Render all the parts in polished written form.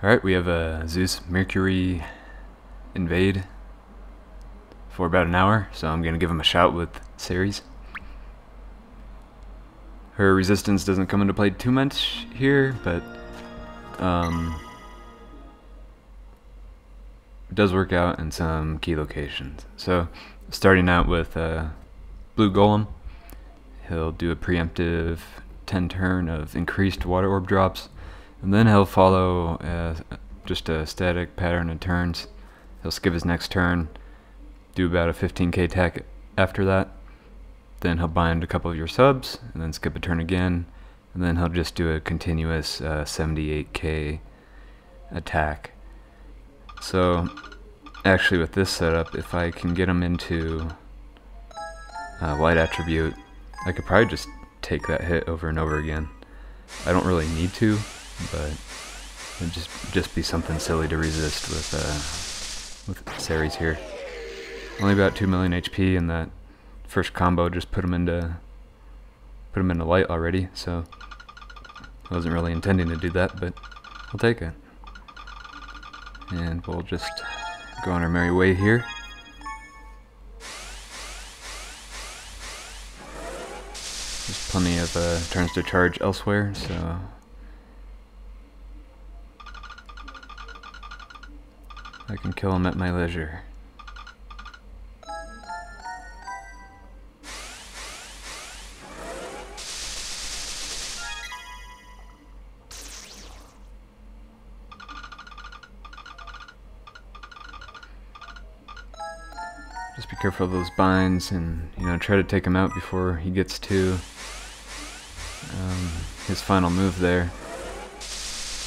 Alright, we have a Zeus Mercury invade for about an hour, so I'm gonna give him a shout with Ceres. Her resistance doesn't come into play too much here, but it does work out in some key locations. So, starting out with Blue Golem, he'll do a preemptive 10 turn of increased water orb drops, and then he'll follow just a static pattern of turns. He'll skip his next turn, do about a 15k attack after that, then he'll bind a couple of your subs, and then skip a turn again, and then he'll just do a continuous 78k attack. So actually with this setup, if I can get him into light attribute, I could probably just take that hit over and over again. I don't really need to, but it'd just be something silly to resist with Ceres here. Only about 2 million HP, and that first combo just put him into light already. So I wasn't really intending to do that, but I'll take it. And we'll just go on our merry way here. There's plenty of turns to charge elsewhere, so I can kill him at my leisure. Just be careful of those binds, and try to take him out before he gets to his final move there.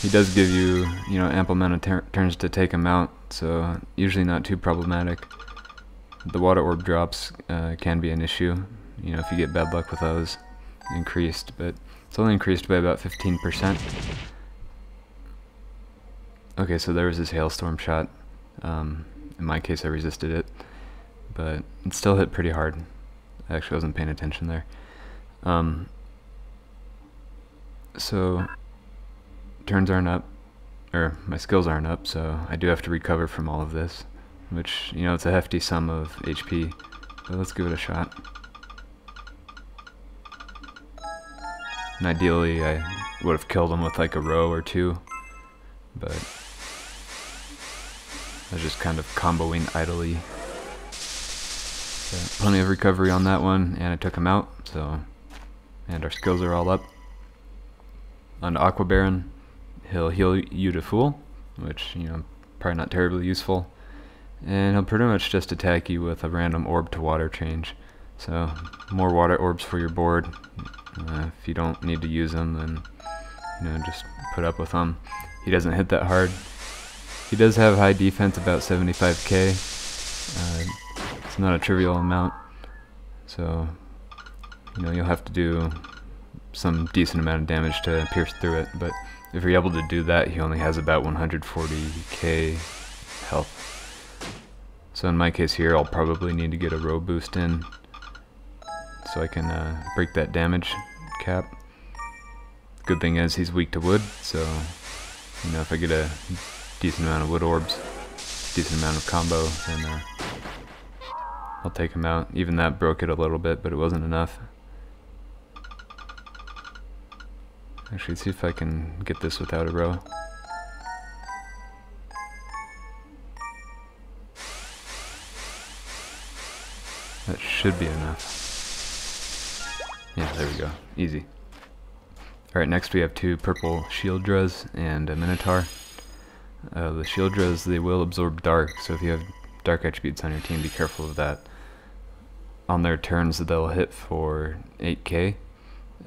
He does give you ample amount of turns to take him out, so usually not too problematic. The water orb drops can be an issue, if you get bad luck with those increased, but it's only increased by about 15%. Okay, so there was his hailstorm shot. In my case I resisted it, but it still hit pretty hard. I actually wasn't paying attention there. So turns aren't up, or my skills aren't up, so I do have to recover from all of this, which, it's a hefty sum of HP, but let's give it a shot. And ideally I would have killed him with like a row or two, but I was just kind of comboing idly. But plenty of recovery on that one, and I took him out, and our skills are all up. On Aqua Baron, he'll heal you to full, which, probably not terribly useful. And he'll pretty much just attack you with a random orb to water change. So, more water orbs for your board. If you don't need to use them, then, just put up with them. He doesn't hit that hard. He does have high defense, about 75k. It's not a trivial amount. So, you'll have to do some decent amount of damage to pierce through it, but if you're able to do that, he only has about 140k health. So in my case here, I'll probably need to get a row boost in so I can break that damage cap. Good thing is he's weak to wood, so if I get a decent amount of wood orbs, decent amount of combo, then I'll take him out. Even that broke it a little bit, but it wasn't enough. Actually, let's see if I can get this without a row. That should be enough. Yeah, there we go. Easy. Alright, next we have two purple Shieldras and a Minotaur. The Shieldras, they will absorb dark, so if you have dark attributes on your team, be careful of that. On their turns, they'll hit for 8k.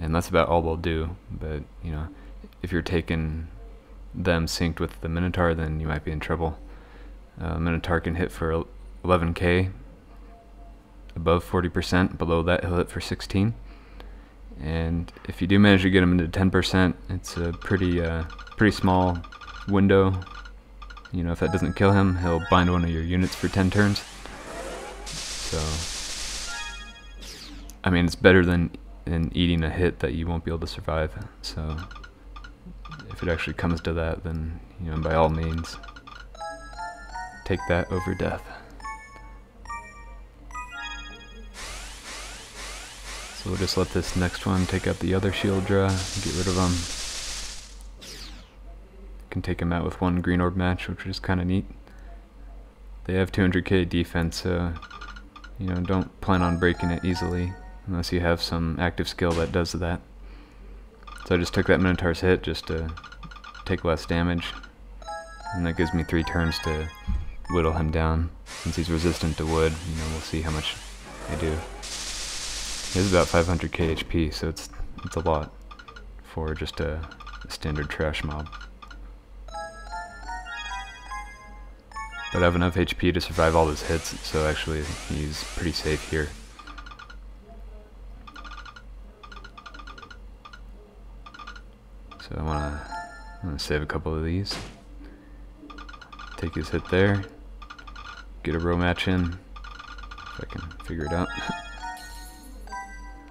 And that's about all they'll do, but if you're taking them synced with the Minotaur, then you might be in trouble. Minotaur can hit for 11k, above 40%, below that he'll hit for 16. And if you do manage to get him into 10%, it's a pretty small window. If that doesn't kill him, he'll bind one of your units for 10 turns. So, I mean, it's better than eating a hit that you won't be able to survive. So if it actually comes to that, then, you know, by all means, take that over death. So we'll just let this next one take out the other Shieldra, get rid of them. Can take him out with one green orb match, which is kind of neat. They have 200k defense, so, you know, don't plan on breaking it easily, unless you have some active skill that does that. So I just took that Minotaur's hit just to take less damage, and that gives me 3 turns to whittle him down. Since he's resistant to wood, you know, we'll see how much I do. He has about 500k HP, so it's a lot for just a standard trash mob. But I have enough HP to survive all his hits, so actually he's pretty safe here. So I wanna save a couple of these. Take his hit there. Get a row match in, if I can figure it out.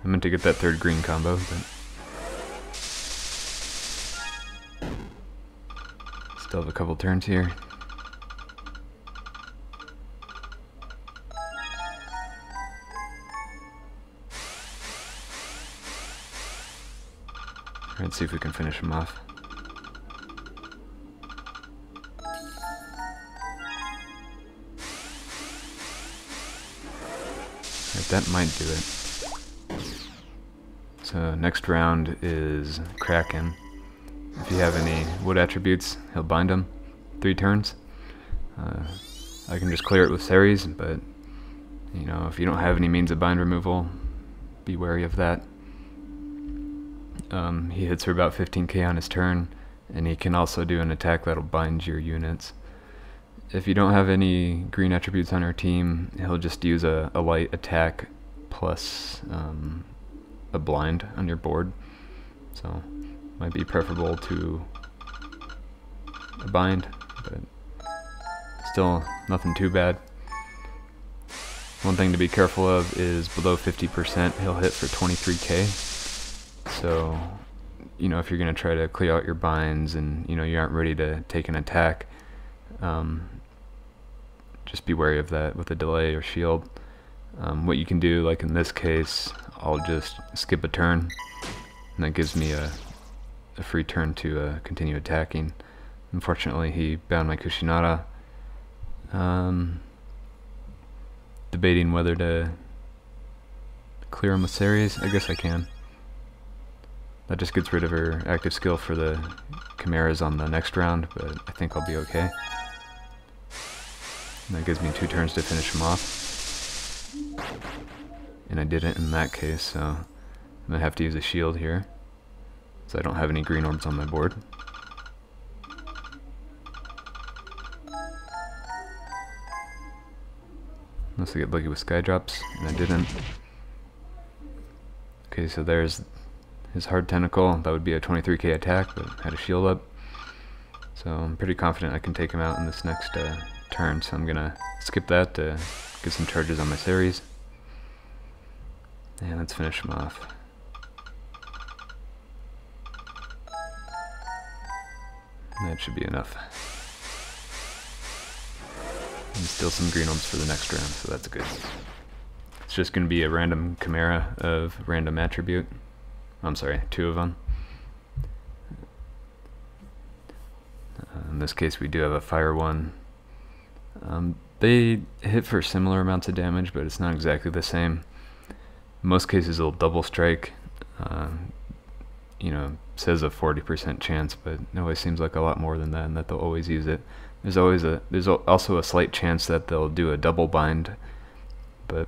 I meant to get that 3rd green combo, but still have a couple turns here. Let's see if we can finish him off. Alright, that might do it. So next round is Kraken. If you have any wood attributes, he'll bind them 3 turns. I can just clear it with Ceres, but you know, if you don't have any means of bind removal, be wary of that. He hits for about 15k on his turn, and he can also do an attack that'll bind your units. If you don't have any green attributes on your team, he'll just use a light attack plus a blind on your board. So, might be preferable to a bind, but still nothing too bad. One thing to be careful of is below 50% he'll hit for 23k. So, you know, if you're going to try to clear out your binds and, you know, you aren't ready to take an attack, just be wary of that with a delay or shield. What you can do, like in this case, I'll just skip a turn, and that gives me a free turn to continue attacking. Unfortunately, he bound my Kushinada. Debating whether to clear him with Ceres. I guess I can. That just gets rid of her active skill for the Chimeras on the next round, but I think I'll be okay. And that gives me 2 turns to finish him off. And I didn't in that case, so I'm going to have to use a shield here, so I don't have any green orbs on my board. Unless I get lucky with sky drops, and I didn't. Okay, so there's his hard tentacle. That would be a 23k attack, but had a shield up. So I'm pretty confident I can take him out in this next turn, so I'm gonna skip that to get some charges on my Ceres. And let's finish him off. That should be enough. And still some green orbs for the next round, so that's good. It's just going to be a random Chimera of random attribute. I'm sorry, 2 of them. In this case we do have a fire one. They hit for similar amounts of damage, but it's not exactly the same. In most cases it'll double strike. You know, says a 40% chance, but it always seems like a lot more than that, and that they'll always use it. There's also a slight chance that they'll do a double bind, but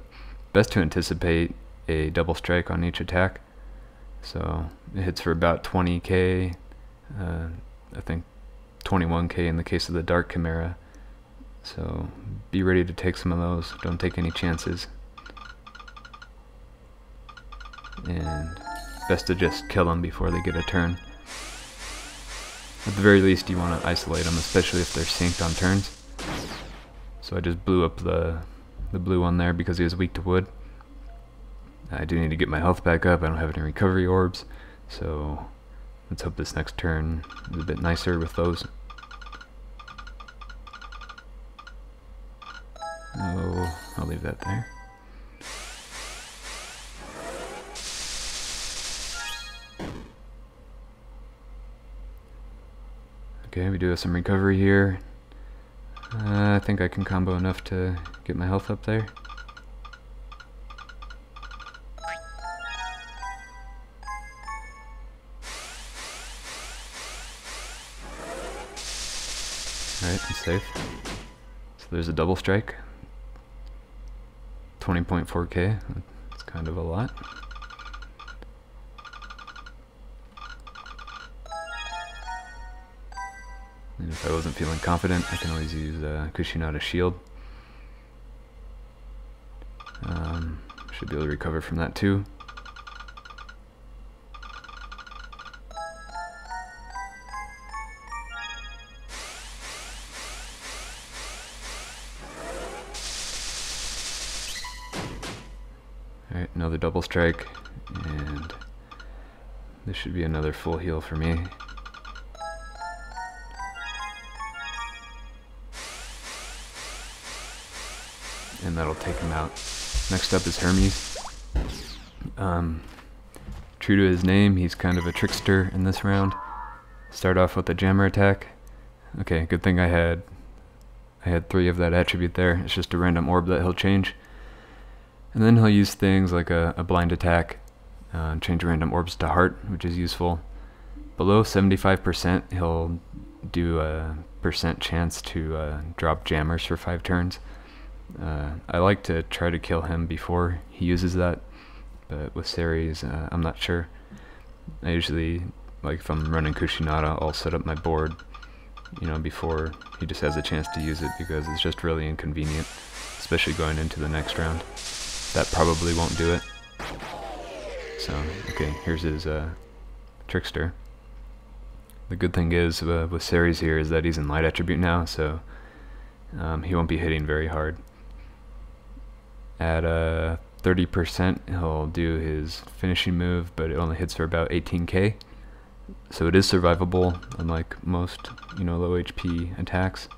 best to anticipate a double strike on each attack. So it hits for about 20k, I think 21k in the case of the Dark Chimera. So be ready to take some of those, don't take any chances. And best to just kill them before they get a turn. At the very least you want to isolate them, especially if they're synced on turns. So I just blew up the blue one there because he was weak to wood. I do need to get my health back up. I don't have any recovery orbs, so Let's hope this next turn is a bit nicer with those. Oh, I'll leave that there. Okay, we do have some recovery here. I think I can combo enough to get my health up there. Alright, I'm safe. So there's a double strike. 20.4k. That's kind of a lot. And if I wasn't feeling confident, I can always use Kushinada's shield. Should be able to recover from that too. Alright, another double strike, and this should be another full heal for me. And that'll take him out. Next up is Hermes. True to his name, he's kind of a trickster in this round. Start off with a jammer attack. Okay, good thing I had 3 of that attribute there. It's just a random orb that he'll change. And then he'll use things like a blind attack, change random orbs to heart, which is useful. Below 75%, he'll do a % chance to drop jammers for 5 turns. I like to try to kill him before he uses that, but with Ceres, I'm not sure. I usually, like if I'm running Kushinada, I'll set up my board, you know, before he just has a chance to use it, because it's just really inconvenient, especially going into the next round. That probably won't do it. So, okay, here's his trickster. The good thing is with Ceres here is that he's in light attribute now, so he won't be hitting very hard. At 30%, he'll do his finishing move, but it only hits for about 18k. So it is survivable, unlike most, you know, low HP attacks.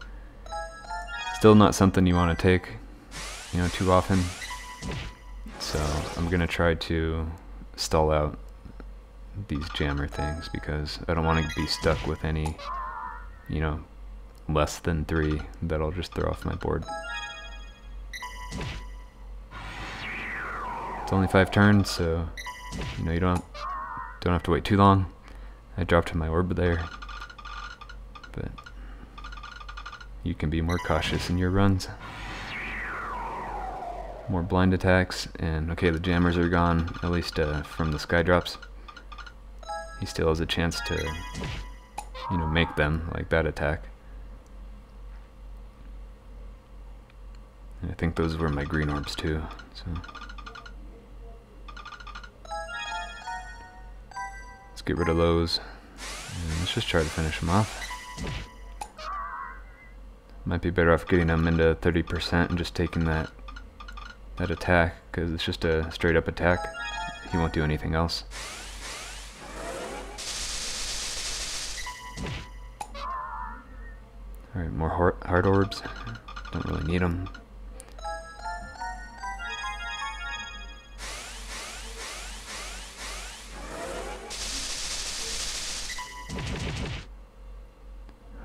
Still not something you want to take, you know, too often. So I'm gonna try to stall out these jammer things, because I don't want to be stuck with any, you know, less than 3 that'll just throw off my board. It's only 5 turns, so you know, you don't have to wait too long. I dropped my orb there, but you can be more cautious in your runs. More blind attacks, and okay, the jammers are gone, at least from the sky drops. He still has a chance to, you know, make them, like that attack. And I think those were my green orbs too, so. Let's get rid of those, and let's just try to finish them off. Might be better off getting them into 30% and just taking that attack, because it's just a straight up attack. He won't do anything else. Alright, more heart orbs. Don't really need them.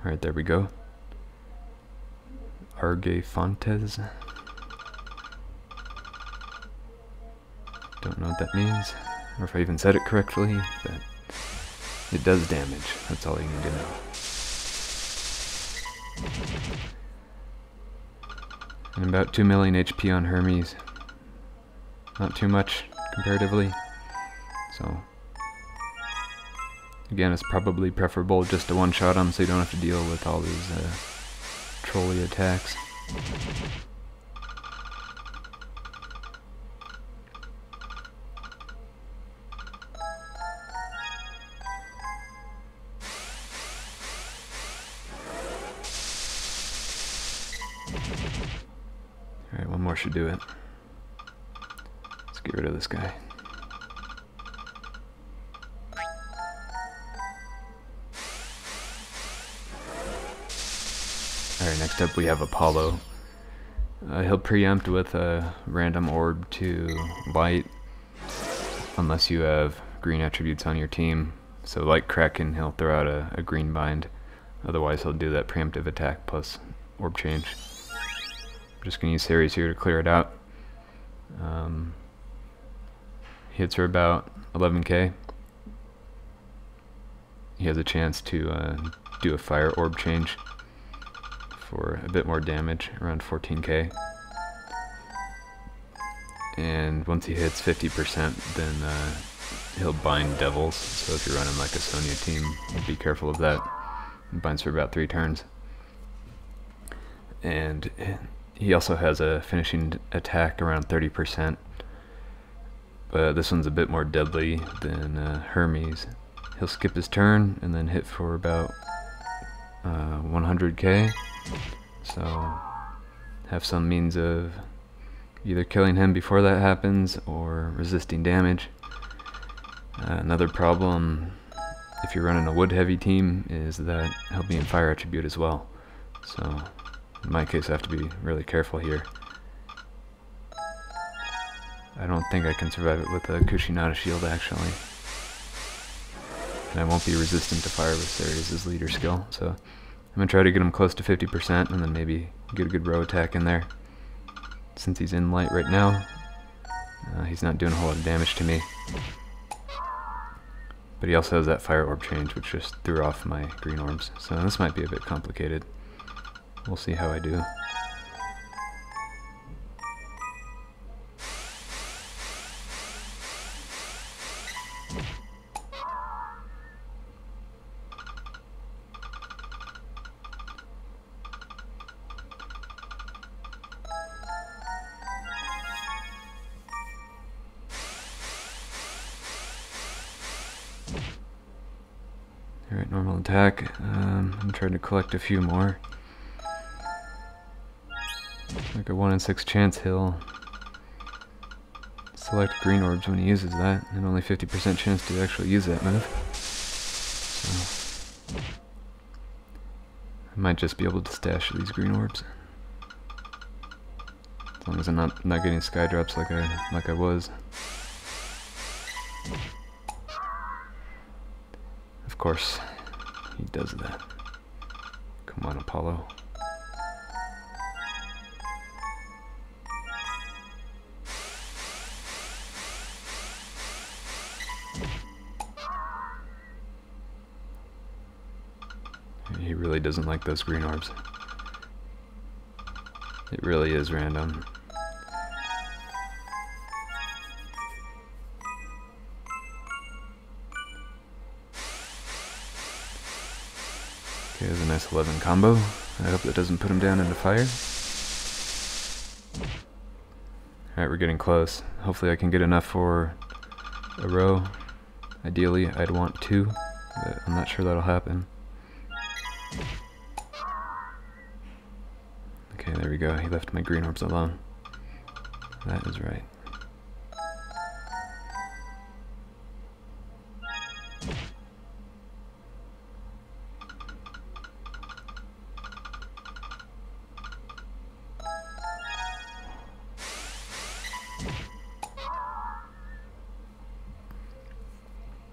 Alright, there we go. Arge Fontes. Don't know what that means, or if I even said it correctly, but it does damage. That's all you need to know. And about 2 million HP on Hermes. Not too much, comparatively. So, again, it's probably preferable just to one-shot him so you don't have to deal with all these trolley attacks. Alright, one more should do it. Let's get rid of this guy. Alright, next up we have Apollo. He'll preempt with a random orb to light, unless you have green attributes on your team. So like Kraken, he'll throw out a green bind. Otherwise he'll do that preemptive attack plus orb change. I'm just going to use Ceres here to clear it out. Hits are about 11k. He has a chance to do a fire orb change for a bit more damage, around 14k. And once he hits 50%, then he'll bind devils. So if you're running like a Sonya team, be careful of that. It binds for about 3 turns. And he also has a finishing attack around 30%. But this one's a bit more deadly than Hermes. He'll skip his turn and then hit for about 100k. So have some means of either killing him before that happens or resisting damage. Another problem if you're running a wood heavy team is that he'll be in fire attribute as well. So in my case I have to be really careful here. I don't think I can survive it with a Kushinada shield actually. And I won't be resistant to fire with Ceres' leader skill, so I'm going to try to get him close to 50% and then maybe get a good row attack in there. Since he's in light right now, he's not doing a whole lot of damage to me. But he also has that fire orb change, which just threw off my green orbs, so this might be a bit complicated. We'll see how I do. Alright, normal attack. I'm trying to collect a few more. Like a 1 in 6 chance he'll select green orbs when he uses that, and only 50% chance to actually use that move. So I might just be able to stash these green orbs. As long as I'm not getting sky drops like I was. Of course, he does that. Come on, Apollo. He really doesn't like those green orbs. It really is random. Okay, there's a nice 11 combo. I hope that doesn't put him down into fire. Alright, we're getting close. Hopefully I can get enough for a row. Ideally, I'd want 2, but I'm not sure that'll happen. Okay, there we go. He left my green orbs alone. That is right.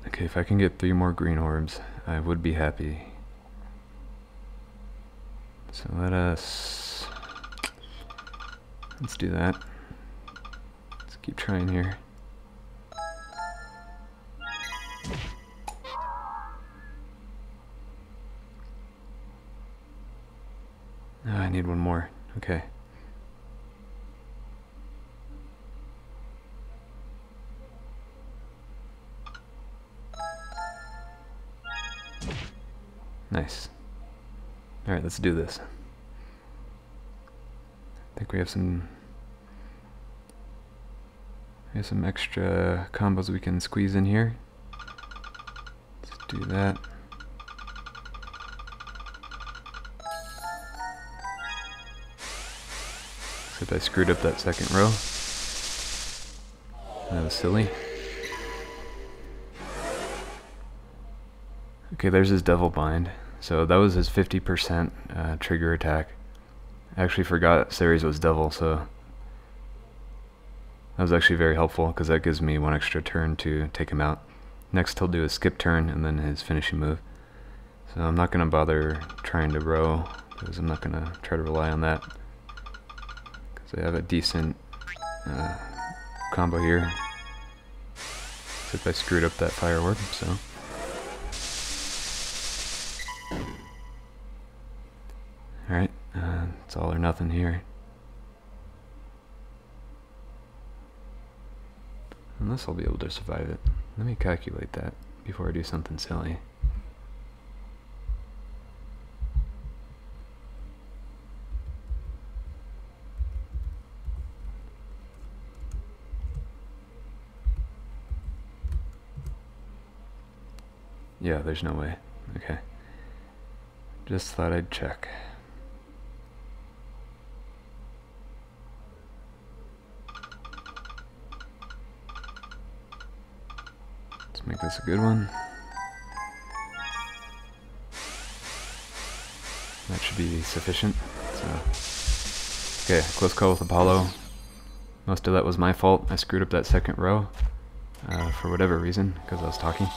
Okay, if I can get 3 more green orbs, I would be happy. So let's do that. Let's keep trying here. Oh, I need 1 more. Okay. Nice. Alright, let's do this. I think we have some extra combos we can squeeze in here. Let's do that. Except I screwed up that second row. That was silly. Okay, there's his Devil Bind. So that was his 50% trigger attack. I actually forgot Ceres was Devil, so that was actually very helpful because that gives me one extra turn to take him out. Next he'll do a skip turn and then his finishing move. So I'm not going to bother trying to row because I'm not going to try to rely on that because I have a decent combo here. Except I screwed up that fire orb, so. Alright, it's all or nothing here. Unless I'll be able to survive it. Let me calculate that before I do something silly. Yeah, there's no way. Okay. Just thought I'd check. Let's make this a good one. That should be sufficient. So, okay, close call with Apollo. Most of that was my fault. I screwed up that second row for whatever reason, because I was talking.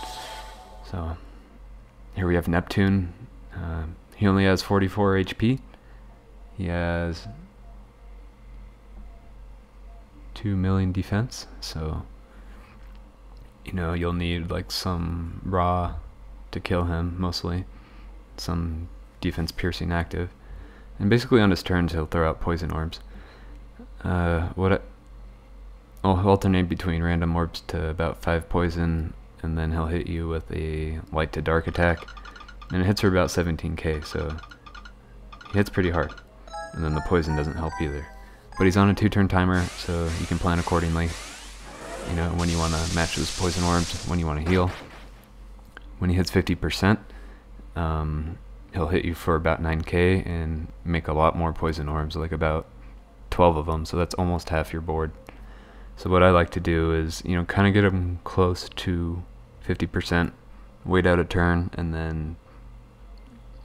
So, here we have Neptune. He only has 44 HP. He has 2 million defense, so you know, you'll need like some raw to kill him, mostly. Some defense piercing active. And basically on his turns he'll throw out poison orbs. I'll alternate between random orbs to about 5 poison, and then he'll hit you with a light to dark attack. And it hits for about 17k, so he hits pretty hard. And then the poison doesn't help either. But he's on a 2-turn timer, so you can plan accordingly. You know, when you want to match those poison orbs, when you want to heal. When he hits 50%, he'll hit you for about 9k and make a lot more poison orbs, like about 12 of them, so that's almost half your board. So what I like to do is, you know, kind of get him close to 50%, wait out a turn, and then,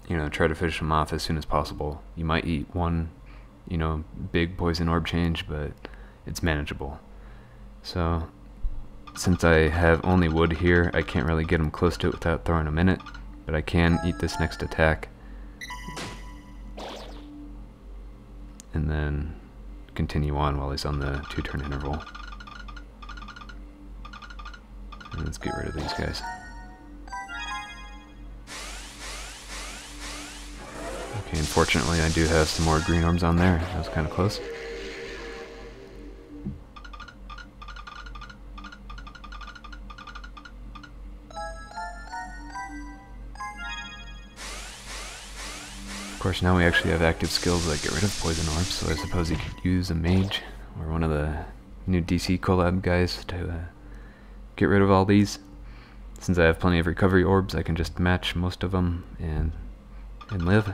you know, try to finish him off as soon as possible. You might eat one, you know, big poison orb change, but it's manageable. So, since I have only wood here, I can't really get him close to it without throwing him in it, but I can eat this next attack. And then continue on while he's on the 2-turn interval. And let's get rid of these guys. Okay, unfortunately I do have some more green orbs on there. That was kind of close. Of course, now we actually have active skills that get rid of poison orbs, so I suppose he could use a mage or one of the new DC collab guys to get rid of all these. Since I have plenty of recovery orbs, I can just match most of them and live.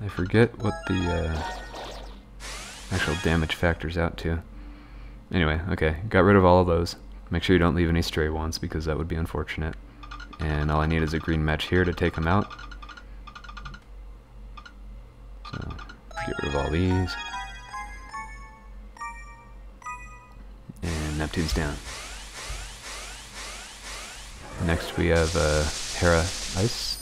I forget what the actual damage factors out to. Anyway, okay, got rid of all of those. Make sure you don't leave any stray ones because that would be unfortunate. And all I need is a green match here to take them out. So, get rid of all these. And Neptune's down. Next we have Hera-Is.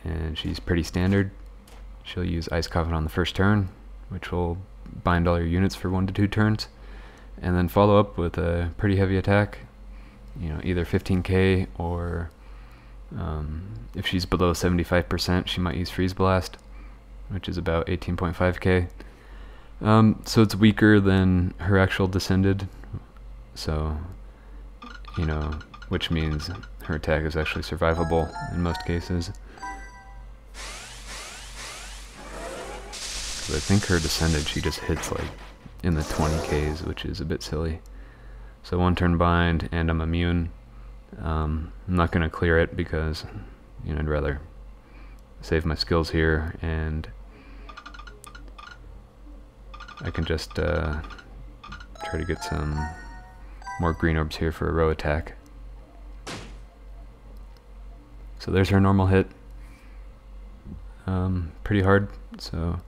And she's pretty standard. She'll use Ice Coffin on the first turn, which will bind all your units for 1 to 2 turns. And then follow up with a pretty heavy attack. You know, either 15k or if she's below 75%, she might use Freeze Blast, which is about 18.5k. So it's weaker than her actual Descended, so, you know, which means her attack is actually survivable in most cases. But I think her Descended, she just hits like in the 20ks, which is a bit silly. So 1 turn bind, and I'm immune. I'm not going to clear it because, you know, I'd rather save my skills here, and I can just try to get some more green orbs here for a row attack. So there's her normal hit. pretty hard, so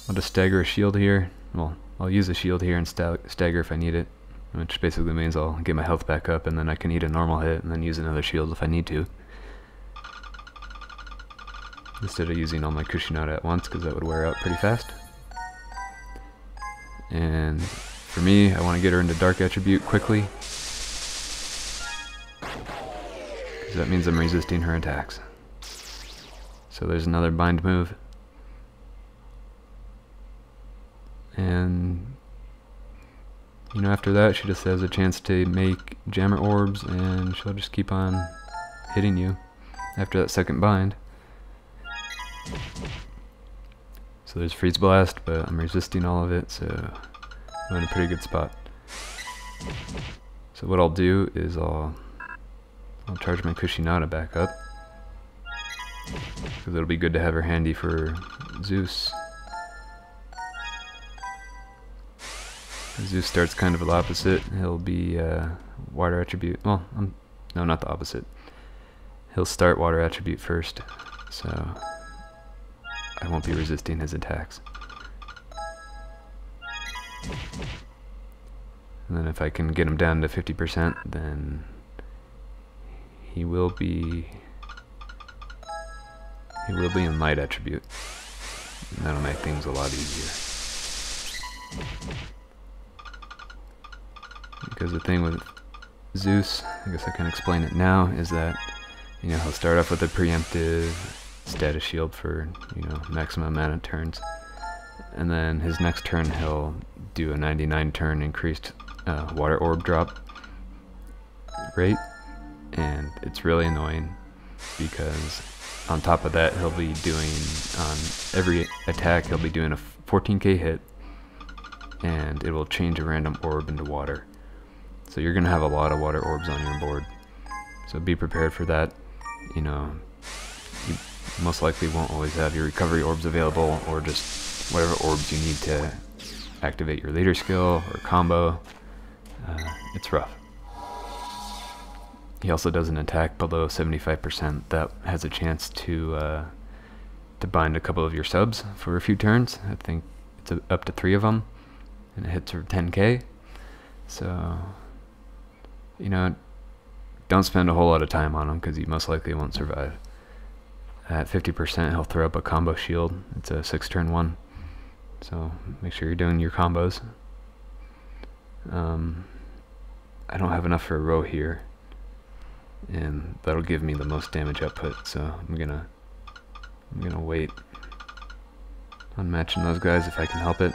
I'll just stagger a shield here. Well, I'll use a shield here and stagger if I need it, which basically means I'll get my health back up and then I can eat a normal hit and then use another shield if I need to, instead of using all my Kushinada at once, because that would wear out pretty fast. And for me, I want to get her into Dark Attribute quickly, because that means I'm resisting her attacks. So there's another bind move. And you know, after that she just has a chance to make jammer orbs and she'll just keep on hitting you after that second bind. So there's Freeze Blast, but I'm resisting all of it, so I'm in a pretty good spot. So what I'll do is I'll charge my Kushinada back up, because it'll be good to have her handy for Zeus. Zeus starts kind of the opposite. He'll be water attribute. Well, no, not the opposite. He'll start water attribute first, so I won't be resisting his attacks. And then if I can get him down to 50%, then he will be in light attribute. And that'll make things a lot easier. Because the thing with Zeus, I guess I can explain it now, is that, you know, he'll start off with a preemptive status shield for, you know, maximum amount of turns, and then his next turn he'll do a 99 turn increased water orb drop rate, and it's really annoying because on top of that he'll be doing, on every attack he'll be doing a 14k hit, and it will change a random orb into water. So you're going to have a lot of water orbs on your board. So be prepared for that. You know, you most likely won't always have your recovery orbs available, or just whatever orbs you need to activate your leader skill or combo. It's rough. He also does an attack below 75% that has a chance to bind a couple of your subs for a few turns. I think it's up to 3 of them, and it hits for 10k. So, you know, don't spend a whole lot of time on him, because he most likely won't survive. At 50% he'll throw up a combo shield. It's a 6-turn one, so make sure you're doing your combos. I don't have enough for a row here, and that'll give me the most damage output, so I'm gonna wait on matching those guys if I can help it.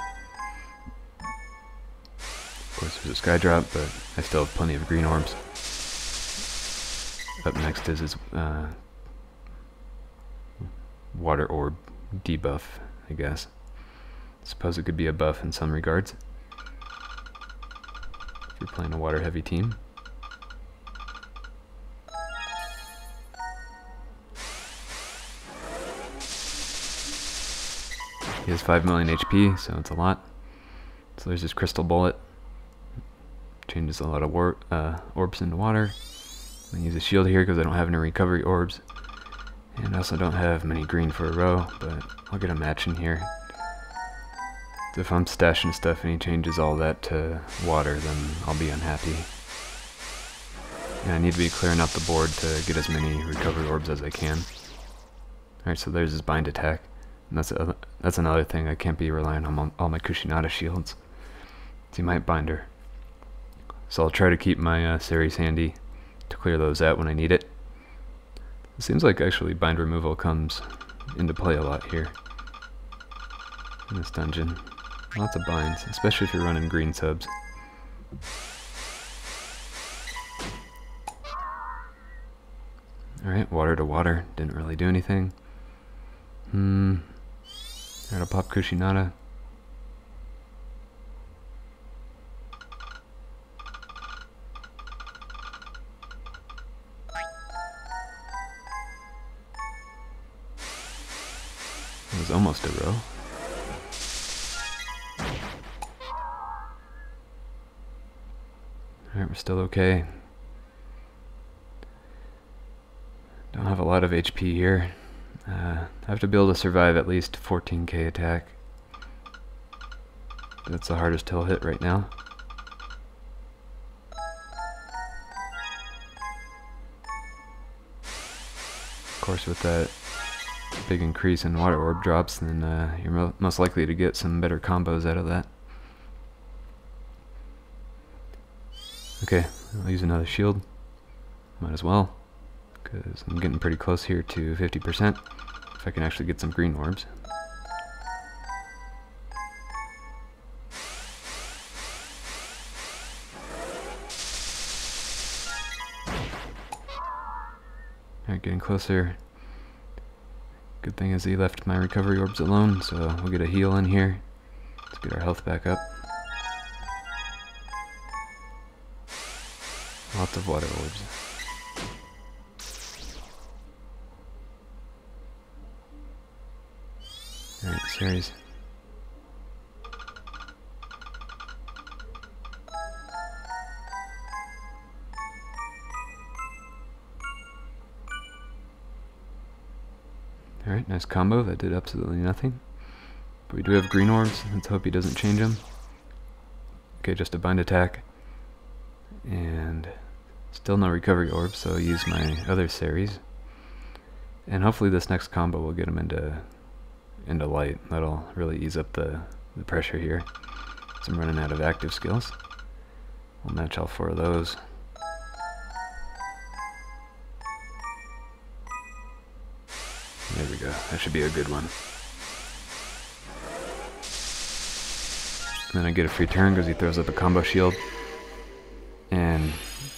Of course there's a sky drop, but I still have plenty of green orbs. Up next is his water orb debuff, I guess. Suppose it could be a buff in some regards, if you're playing a water heavy team. He has 5 million HP, so it's a lot. So there's his crystal bullet. Changes a lot of orbs into water. I use a shield here because I don't have any recovery orbs. And I also don't have many green for a row, but I'll get a match in here. So if I'm stashing stuff and he changes all that to water, then I'll be unhappy. And I need to be clearing out the board to get as many recovery orbs as I can. Alright, so there's his bind attack. And that's another thing, I can't be relying on all my Kushinada shields. So he might bind her. So I'll try to keep my Ceres handy to clear those out when I need it. It seems like actually bind removal comes into play a lot here in this dungeon. Lots of binds, especially if you're running green subs. Alright, water to water, didn't really do anything. Alright, I'll pop Kushinada. It was almost a row. Alright, we're still okay. Don't have a lot of HP here. I have to be able to survive at least 14k attack. That's the hardest he'll hit right now. Of course, with that big increase in water orb drops, then you're most likely to get some better combos out of that. Okay, I'll use another shield. Might as well, because I'm getting pretty close here to 50%. If I can actually get some green orbs. Alright, getting closer. Good thing is he left my recovery orbs alone, so we'll get a heal in here. Let's get our health back up. Lots of water orbs. Alright, Ceres. Alright, nice combo. That did absolutely nothing. But we do have green orbs. Let's hope he doesn't change them. Okay, just a bind attack. And still no recovery orbs, so I'll use my other Ceres. And hopefully this next combo will get him into light. That'll really ease up the pressure here. So I'm running out of active skills. We'll match all 4 of those. There we go. That should be a good one. And then I get a free turn because he throws up a combo shield. And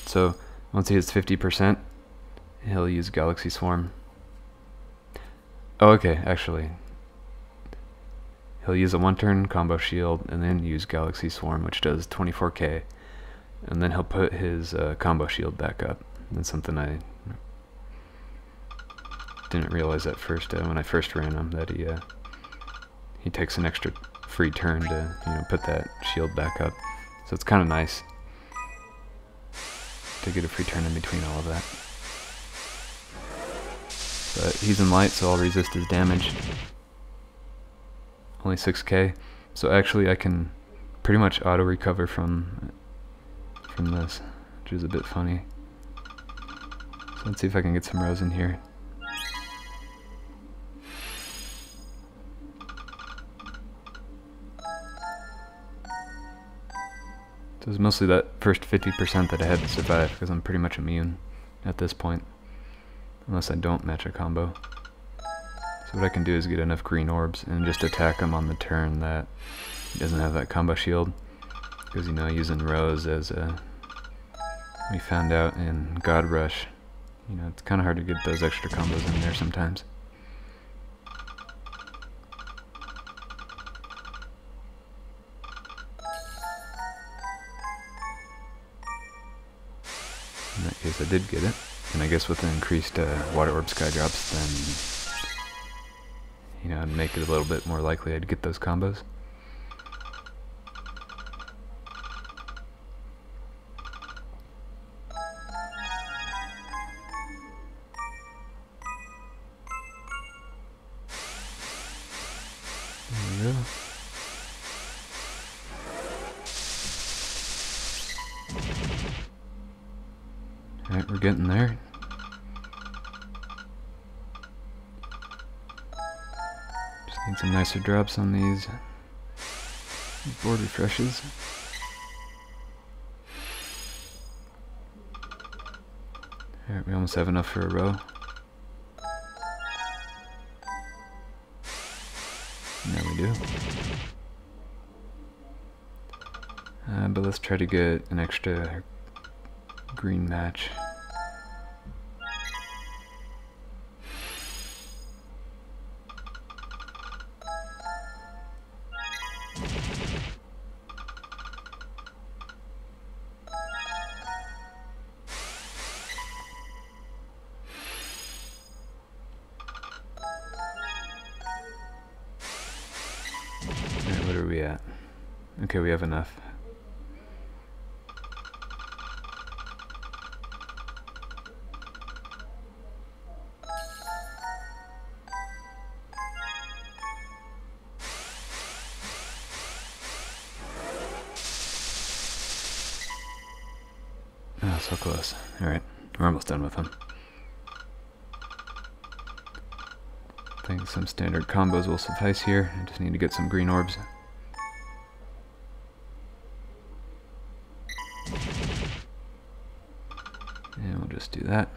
so once he hits 50%, he'll use Galaxy Swarm. Oh, okay, actually. He'll use a 1-turn combo shield and then use Galaxy Swarm, which does 24k. And then he'll put his combo shield back up. That's something I didn't realize at first when I first ran him, that he takes an extra free turn to put that shield back up. So it's kind of nice to get a free turn in between all of that. But he's in light, so I'll resist his damage. Only 6k, so actually I can pretty much auto recover from this, which is a bit funny. So let's see if I can get some rows in here. So it was mostly that first 50% that I had to survive, because I'm pretty much immune at this point, unless I don't match a combo. So what I can do is get enough green orbs and just attack him on the turn that he doesn't have that combo shield, because using Rose as we found out in God Rush, it's kind of hard to get those extra combos in there sometimes. In that case I did get it, and I guess with the increased water orb sky drops, then it'd make it a little bit more likely I'd get those combos. There we go. Alright, we're getting there. Just need some nicer drops on these board refreshes. Alright, we almost have enough for a row. There we do. But let's try to get an extra green match. Alright, what are we at? Okay, we have enough. So close. Alright, we're almost done with him. I think some standard combos will suffice here. I just need to get some green orbs. And we'll just do that.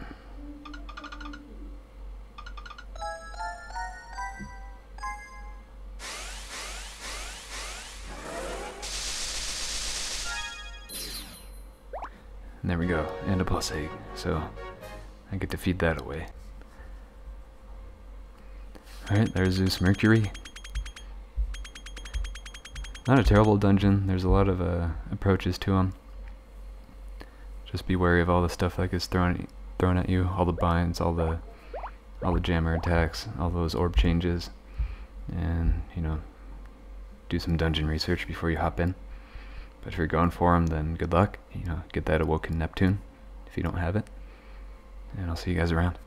And there we go, and a plus egg, so I get to feed that away. Alright, there's Zeus Mercury. Not a terrible dungeon, there's a lot of approaches to him. Just be wary of all the stuff that gets thrown at you, all the binds, all the jammer attacks, all those orb changes, and, you know, do some dungeon research before you hop in. But if you're going for him, then good luck. You know, get that awoken Neptune if you don't have it. And I'll see you guys around.